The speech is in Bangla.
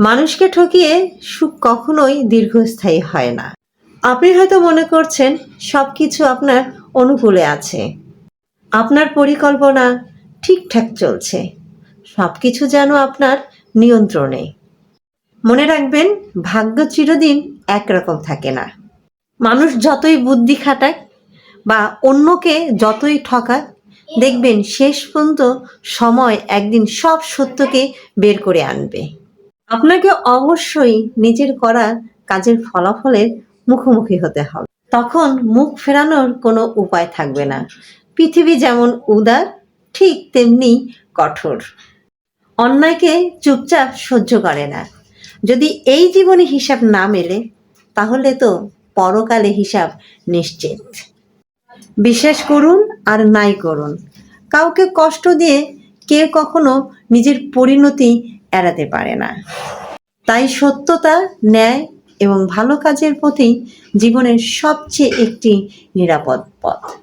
মানুষকে ঠকিয়ে সুখ কখনোই দীর্ঘস্থায়ী হয় না। আপনি হয়তো মনে করছেন সবকিছু আপনার অনুকূলে আছে, আপনার পরিকল্পনা ঠিকঠাক চলছে, সবকিছু যেন আপনার নিয়ন্ত্রণে। মনে রাখবেন, ভাগ্য চিরদিন একরকম থাকে না। মানুষ যতই বুদ্ধি খাটাক বা অন্যকে যতই ঠকাক, দেখবেন শেষ পর্যন্ত সময় একদিন সব সত্যকে বের করে আনবে। আপনাকে অবশ্যই নিজের করা কাজের ফলাফলের মুখোমুখি হতে হবে। তখন মুখ ফেরানোর কোনো উপায় থাকবে না। পৃথিবী যেমন উদার, ঠিক তেমনি কঠোর। অন্যায়কে চুপচাপ সহ্য করে না। যদি এই জীবনে হিসাব না মেলে, তাহলে তো পরকালে হিসাব নিশ্চিত। বিশ্বাস করুন আর নাই করুন, কাউকে কষ্ট দিয়ে কেউ কখনো নিজের পরিণতি এড়াতে পারে না। তাই সত্যতা, ন্যায় এবং ভালো কাজের প্রতি জীবনের সবচেয়ে একটি নিরাপদ পথ।